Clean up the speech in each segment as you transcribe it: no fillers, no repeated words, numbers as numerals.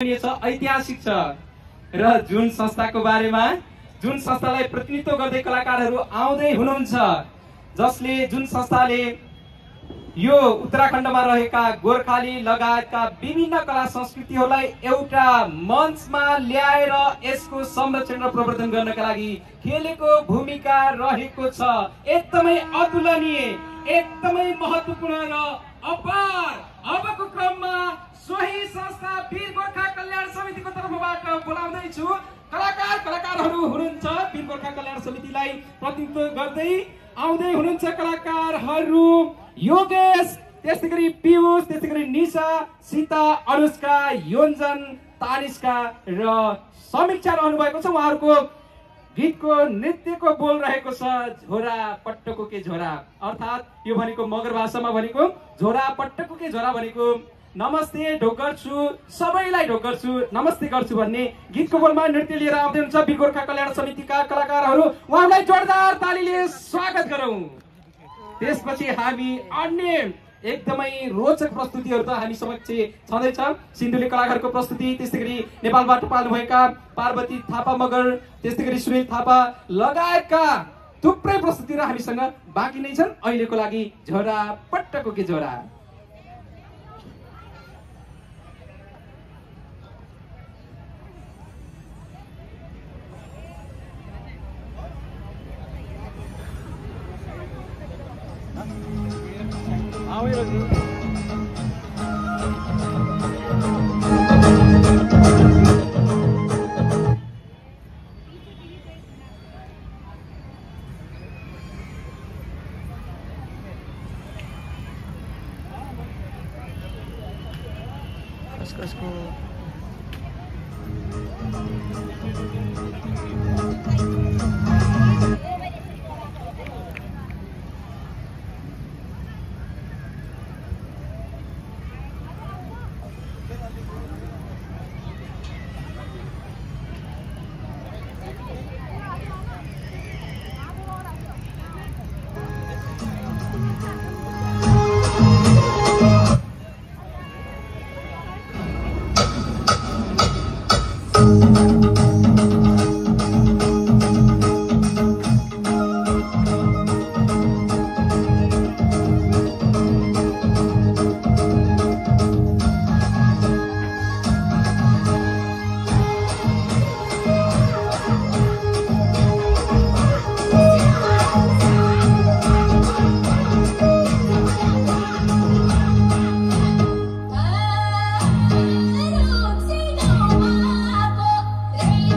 ऐतिहासिक छ र जुन संस्थाको बारेमा जुन संस्थालाई प्रतिनिधित्व गर्दै कलाकारहरू आउँदै हुनुहुन्छ, जसले जुन संस्थाले यो उत्तराखण्डमा रहेका गोर्खाली लगायतका विभिन्न कला संस्कृतिहरूलाई एउटा मञ्चमा ल्याएर यसको संरक्षण र प्रवर्धन गर्नका लागि खेलेको भूमिका रहेको छ। एकदमै अतुलनीय, एकदमै महत्त्वपूर्ण र अपार। अबको क्रममा सोही संस्था वीर गोर्खा कल्याण समितिको तर्फबाट बोलाउँदैछु। कलाकारहरू हुनुहुन्छ वीर गोर्खा कल्याण समितिलाई प्रतिनिधित्व गर्दै आउँदै हुनुहुन्छ कलाकारहरू योगेश, त्यसै गरी पीयूष, त्यसै गरी निशा, सीता, अनुष्का, योन्जन, तानिष्का र समीक्षा रहनु भएको छ। उहाँहरूको गीतको नृत्यको बोल रहेको छ झोरा पट्टको के झोरा, अर्थात् यो भनेको मगर भाषामा भनेको झोरा पट्टको के झोरा भनेको नमस्ते ढोकर्छु, सबैलाई ढोकर्छु, नमस्ते गर्छु भन्ने गीतको बोलमा नृत्य लिएर आउँदै हुन्छ वीर गोर्खा कल्याण समितिका कलाकारहरू। उहाँलाई जोरदार तालीले स्वागत गरौँ। त्यसपछि हामी अन्य एकदमै रोचक प्रस्तुतिहरू त हामी समक्ष छँदैछ। सिन्धुली कलाकारको प्रस्तुति, त्यसै गरी नेपालबाट पाल्नुभएका पार्वती थापा मगर, त्यसै गरी सुनिल थापा लगायतका थुप्रै प्रस्तुतिहरू हामीसँग बाँकी नै छन्। अहिलेको लागि झोरा पट्टको के झोरा। Hey!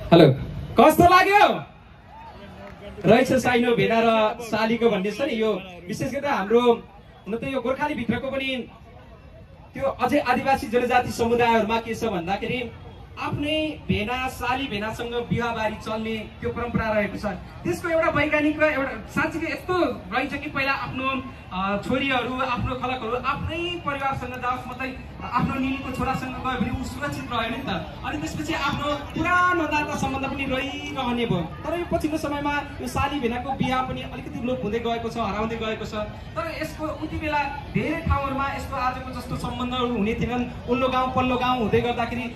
हेलो, कस्तो लाग्यो रहेछ साइनो भेना र सालीको भन्ने छ नि। यो विशेष गरेर हाम्रो हुन त यो गोर्खाली भित्रको पनि त्यो अझै आदिवासी जनजाति समुदायहरूमा के छ भन्दाखेरि आफ्नै भेना साली भेनासँग विवाहबारी चल्ने त्यो परम्परा रहेको छ। त्यसको एउटा वैज्ञानिक र एउटा साँच्चीकै यस्तो रहेछ कि पहिला आफ्नो छोरीहरू आफ्नो खलकहरू आफ्नै परिवारसँग जाओस्, मतलब आफ्नो निनीको छोरासँग गयो भने ऊ सुरक्षित रह्यो नि त। अनि त्यसपछि आफ्नो पुरानो नाता सम्बन्ध पनि रहिरहने भयो। तर यो पछिल्लो समयमा यो साली भेनाको बिहा पनि अलिकति लोप हुँदै गएको छ, हराउँदै गएको छ। तर यसको उति बेला धेरै ठाउँहरूमा यस्तो आजको जस्तो सम्बन्धहरू हुने थिएनन्। उल्लो गाउँ पल्लो गाउँ हुँदै गर्दाखेरि